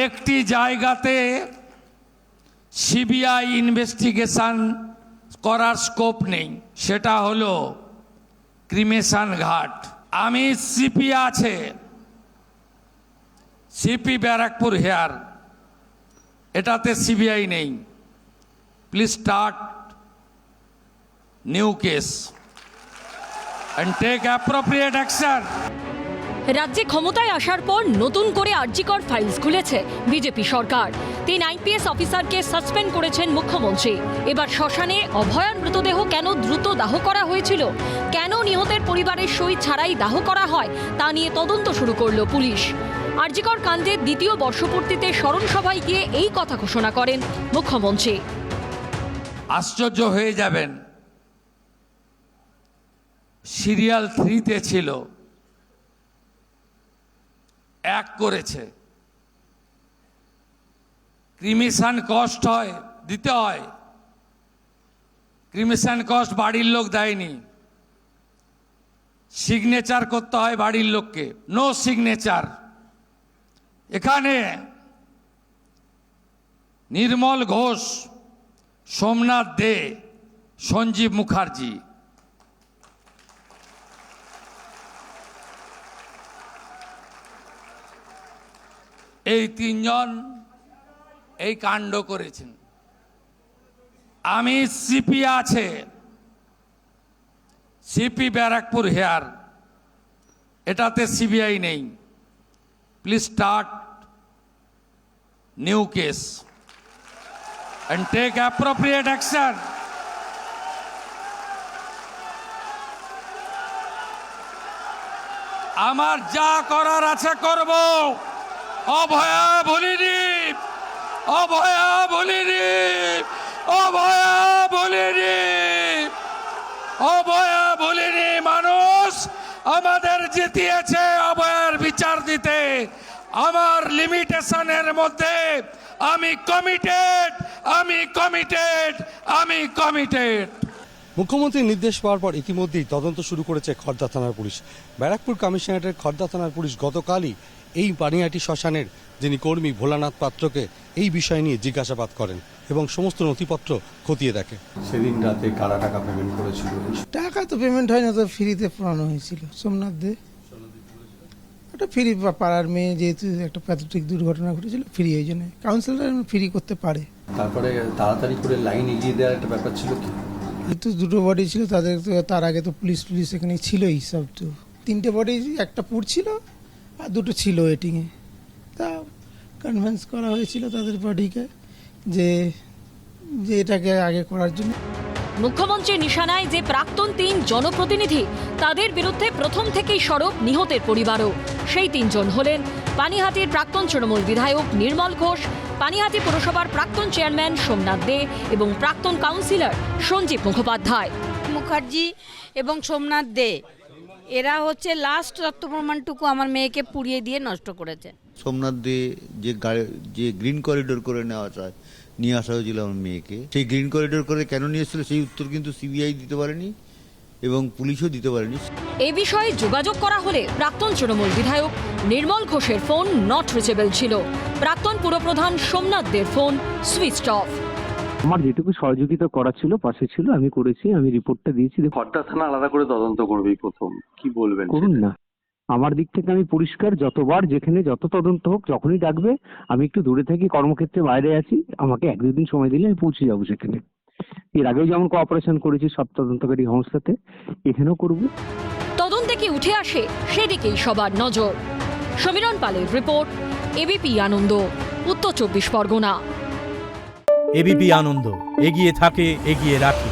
একটি জায়গাতে CBI investigation করার স্কোপ নেই, সেটা হলো ক্রিমেশন ঘাট। আমি সিপি আছে, সিপি ব্যারাকপুর হেয়ার, এটাতে সিবিআই নেই। Please start new case and take appropriate action. রাজ্যে ক্ষমতায় আসার পর নতুন করে আরজিকর ফাইলস খুলেছে বিজেপি সরকার। 3 আইপিএস অফিসারকে সাসপেন্ড করেছেন মুখ্যমন্ত্রী। এবার শ্মশানে অভয়ার মৃতদেহ কেন দ্রুত দাহ করা হয়েছিল, কেন নিহতের পরিবারের সই ছাড়াই দাহ করা হয়, তা নিয়ে তদন্ত শুরু করল পুলিশ। আরজিকর কাণ্ডের দ্বিতীয় বর্ষপূর্তিতে স্মরণ সভায় গিয়ে এই কথা ঘোষণা করেন মুখ্যমন্ত্রী। আশ্চর্য হয়ে যাবেন, সিরিয়াল 3-তে ছিল, 1 করেছে। ক্রিমিশন কস্ট দিতে হয়, ক্রিমিশন কস্ট বাড়ির লোক দেয়নি, সিগনেচার করতে হয় বাড়ির লোককে, নো সিগনেচার। এখানে নির্মল ঘোষ, সোমনাথ দে, সঞ্জীব মুখার্জি, এই 3 জন এই কাণ্ড করেছেন। আমি সিপি আছে, সিপি ব্যারাকপুর হেয়ার, এটাতে সিবিআই নেই। Please start new case and take appropriate action. আমার যা করার আছে করব। অভয়া বলিনি, অভয়া বলিনি, অভয়া বলিনি, অভয়া বলিনি। মানুষ আমাদের জিতিয়েছে অভয়ার বিচার দিতে। আমার লিমিটেশনের মধ্যে আমি কমিটেড, আমি কমিটেড, আমি কমিটেড। মুখ্যমন্ত্রীর নির্দেশ পাওয়ার পর ইতিমধ্যেই তদন্ত শুরু করেছে খড়দা থানার পুলিশ। ব্যারাকপুর কমিশনারেটের খড়দা থানার পুলিশ গতকালই এই পানিহাটি শ্মশানের যিনি কর্মী ভোলানাথ পাত্রকে এই বিষয় নিয়ে জিজ্ঞাসাবাদ করেন এবং সমস্ত নথিপত্র খতিয়ে দেখে। সেদিন রাতে কারা টাকা পেমেন্ট করেছিল? টাকা তো পেমেন্ট হয় না, তো ফ্রিতে পড়ানো হয়েছিল। সোমনাথ দে ওটা ফ্রি, পাড়ার মেয়ে, যেহেতু একটা প্যাথেটিক দুর্ঘটনা ঘটেছিল, ফ্রি, ওই জন্য কাউন্সিলর ফ্রি করতে পারে। তারপরে তাড়াতাড়ি করে লাইন এগিয়ে দেওয়ার একটা ব্যাপার ছিল কি? তো 2টো বডি ছিল তাদের, তো তার আগে তো পুলিশ এখানে ছিলই সব। তো 3টে বডি, একটা পুড়ছিল আর 2টো ছিল ওয়েটিংয়ে। তা কনভিন্স করা হয়েছিল তাদের বডিকে যে এটাকে আগে করার জন্য। মুখ্যমন্ত্রী নিশানায় যে প্রাক্তন 3 জনপ্রতিনিধি, তাদের বিরুদ্ধে প্রথম থেকেই সরব নিহতের পরিবারও। সেই 3 জন হলেন পানিহাটির প্রাক্তন তৃণমূল বিধায়ক নির্মল ঘোষ, পানিহাটি পুরসভার প্রাক্তন চেয়ারম্যান সোমনাথ দে এবং প্রাক্তন কাউন্সিলর সঞ্জীব মুখোপাধ্যায়। মুখার্জি এবং সোমনাথ দে এরা হচ্ছে লাস্ট তথ্য প্রমাণটুকু আমার মেয়েকে পুড়িয়ে দিয়ে নষ্ট করেছে। সোমনাথ দে যে গ্রিন করিডোর করে নিয়ে আসা হয়েছিল আমার মেয়েকে, সেই গ্রিন করিডোর করে কেন নিয়ে এসেছিল সেই উত্তর কিন্তু সিবিআই দিতে পারেনি এবং পুলিশও দিতে পারেনি। এই বিষয়ে যোগাযোগ করা হলে প্রাক্তন তৃণমূল বিধায়ক নির্মল ঘোষের ফোন নট রিচেবল ছিল, প্রাক্তন পুরপ্রধান সোমনাথ দের ফোন সুইচড অফ। আমার যেটুকু সহযোগিতা করা ছিল পাশে ছিল, আমি করেছি, আমি রিপোর্টটা দিয়েছি। খড়দা থানা আলাদা করে তদন্ত করবেই প্রথম, কি বলবেন? করুন না, আমার দিক থেকে আমি পরিষ্কার। যতবার যেখানে যত তদন্ত হোক, যখনই ডাকবে, আমি একটু দূরে থাকি, কর্মক্ষেত্রে বাইরে আছি, আমাকে 1-2 দিন সময় দিলে আমি পৌঁছে যাবো সেখানে। এর আগেও যেমন কোঅপারেশন করেছি সব তদন্তকারী সংস্থাতে, এখানেও করব। তদন্তে কি উঠে আসে সেদিকেই সবার নজর। সমীরণ পালের রিপোর্ট, এবিপি আনন্দ, উত্তর 24 পরগনা। এবিপি আনন্দ, এগিয়ে থাকে, এগিয়ে রাখে।